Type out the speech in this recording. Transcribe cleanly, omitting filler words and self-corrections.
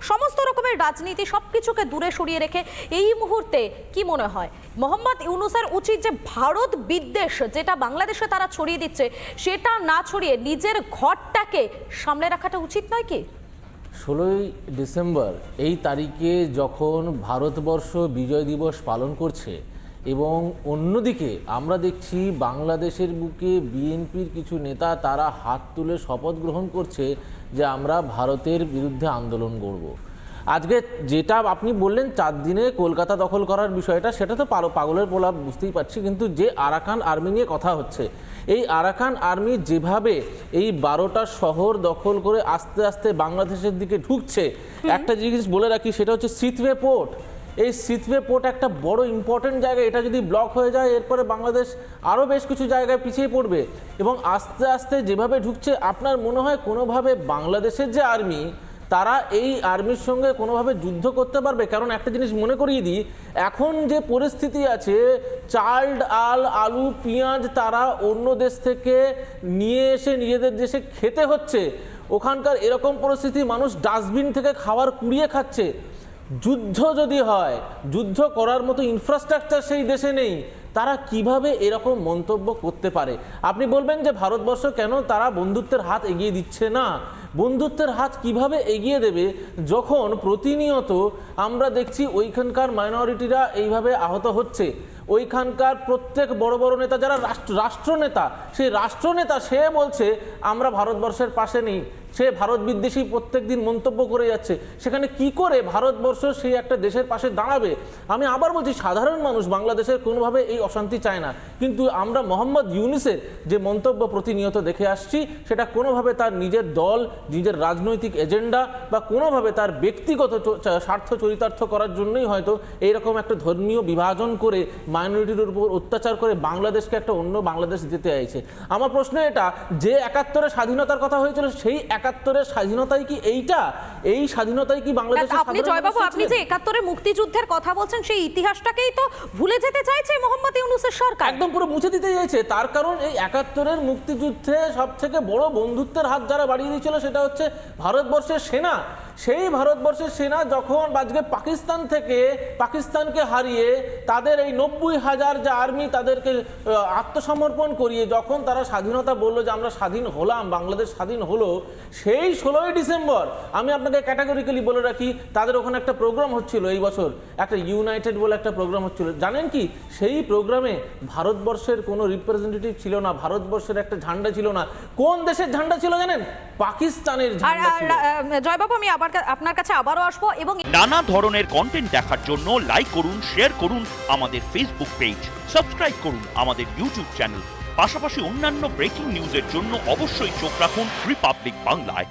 সমস্ত রকমের রাজনীতি সবকিছুকে দূরে সরিয়ে রেখে এই মুহূর্তে কি মনে হয় মোহাম্মদ ইউনূসের উচিত যে ভারত বিদ্বেষ যেটা বাংলাদেশে তারা ছড়িয়ে দিচ্ছে সেটা না ছড়িয়ে নিজের ঘরটাকে সামলে রাখাটা উচিত নয় কি? 16ই ডিসেম্বর এই তারিখে যখন ভারতবর্ষ বিজয় দিবস পালন করছে এবং অন্যদিকে আমরা দেখছি বাংলাদেশের বুকে বিএনপির কিছু নেতা তারা হাত তুলে শপথ গ্রহণ করছে যে আমরা ভারতের বিরুদ্ধে আন্দোলন করব। আজকে যেটা আপনি বললেন 4 দিনে কলকাতা দখল করার বিষয়টা, সেটা তো পাগলের প্রলাপ, বুঝতেই পারছি। কিন্তু যে আরাকান আর্মি নিয়ে কথা হচ্ছে, এই আরাকান আর্মি যেভাবে এই 12টা শহর দখল করে আস্তে আস্তে বাংলাদেশের দিকে ঢুকছে, একটা জিনিস বলে রাখি, সেটা হচ্ছে সিথওয়ে পোর্ট। এই সিথওয়ে পোর্ট একটা বড় ইম্পর্টেন্ট জায়গা, এটা যদি ব্লক হয়ে যায় এরপরে বাংলাদেশ আরও বেশ কিছু জায়গায় পিছিয়ে পড়বে। এবং আস্তে আস্তে যেভাবে ঢুকছে, আপনার মনে হয় কোনোভাবে বাংলাদেশের যে আর্মি তারা এই আর্মির সঙ্গে কোনোভাবে যুদ্ধ করতে পারবে? কারণ একটা জিনিস মনে করিয়ে দিই, এখন যে পরিস্থিতি আছে, চাল ডাল আলু পেঁয়াজ তারা অন্য দেশ থেকে নিয়ে এসে নিজেদের দেশে খেতে হচ্ছে। ওখানকার এরকম পরিস্থিতি, মানুষ ডাস্টবিন থেকে খাবার কুড়িয়ে খাচ্ছে। যুদ্ধ যদি হয়, যুদ্ধ করার মতো ইনফ্রাস্ট্রাকচার সেই দেশে নেই, তারা কিভাবে এরকম মন্তব্য করতে পারে? আপনি বলবেন যে ভারতবর্ষ কেন তারা বন্ধুত্বের হাত এগিয়ে দিচ্ছে না? বন্ধুত্বের হাত কিভাবে এগিয়ে দেবে যখন প্রতিনিয়ত আমরা দেখছি ওইখানকার মাইনরিটিরা এইভাবে আহত হচ্ছে? ওইখানকার প্রত্যেক বড় বড় নেতা যারা রাষ্ট্রনেতা, সেই রাষ্ট্রনেতা সে বলছে আমরা ভারতবর্ষের পাশে নেই, সে ভারত বিদ্বেষী প্রত্যেক দিন মন্তব্য করে যাচ্ছে। সেখানে কি করে ভারতবর্ষ সেই একটা দেশের পাশে দাঁড়াবে? আমি আবার বলছি, সাধারণ মানুষ বাংলাদেশের কোনোভাবে এই অশান্তি চায় না, কিন্তু আমরা মোহাম্মদ ইউনূসের যে মন্তব্য প্রতিনিয়ত দেখে আসছি, সেটা কোনোভাবে তার নিজের দল, নিজের রাজনৈতিক এজেন্ডা বা কোনোভাবে তার ব্যক্তিগত স্বার্থ চরিতার্থ করার জন্যই হয়তো এইরকম একটা ধর্মীয় বিভাজন করে, মাইনরিটির উপর অত্যাচার করে বাংলাদেশকে একটা অন্য বাংলাদেশ দিতে চাইছে। আমার প্রশ্ন এটা, যে 71-এর স্বাধীনতার কথা হয়েছিল, সেই 71-এর স্বাধীনতাই কি এইটা? এই স্বাধীনতাই কি বাংলাদেশ? আপনি জয়বাবু, আপনি যে 71-এর মুক্তিযুদ্ধের কথা বলছেন, সেই ইতিহাসটাকেই তো ভুলে যেতে চাইছে মোহাম্মদ ইউনূসের সরকার, একদম পুরো মুছে দিতে চাইছে। তার কারণ এই 71-এর মুক্তিযুদ্ধে সব থেকে বড় বন্ধুত্বের হাত যারা বাড়িয়ে দিয়েছিল সেটা হচ্ছে ভারতবর্ষের সেনা। সেই ভারতবর্ষের সেনা যখন আজকে পাকিস্তান থেকে পাকিস্তানকে হারিয়ে তাদের এই 90,000 যে আর্মি তাদেরকে আত্মসমর্পণ করিয়ে যখন তারা স্বাধীনতা বললো যে আমরা স্বাধীন হলাম, বাংলাদেশ স্বাধীন হলো, সেই 16ই ডিসেম্বর আমি আপনাকে ক্যাটাগরিক্যালি বলে রাখি, তাদের ওখানে একটা প্রোগ্রাম হচ্ছিল এই বছর, একটা ইউনাইটেড বলে একটা প্রোগ্রাম হচ্ছিল। জানেন কি, সেই প্রোগ্রামে ভারতবর্ষের কোনো রিপ্রেজেন্টেটিভ ছিল না, ভারতবর্ষের একটা ঝান্ডা ছিল না। কোন দেশের ঝান্ডা ছিল জানেন? পাকিস্তানের ঝান্ডা ছিল। জয়বাবু, আমি আপনার কাছে আবারও আসবো এবং নানা ধরনের কন্টেন্ট দেখার জন্য লাইক করুন, শেয়ার করুন আমাদের ফেসবুক পেজ, সাবস্ক্রাইব করুন আমাদের ইউটিউব চ্যানেল। পাশাপাশি অন্যান্য ব্রেকিং নিউজের জন্য অবশ্যই চোখ রাখুন রিপাবলিক বাংলায়।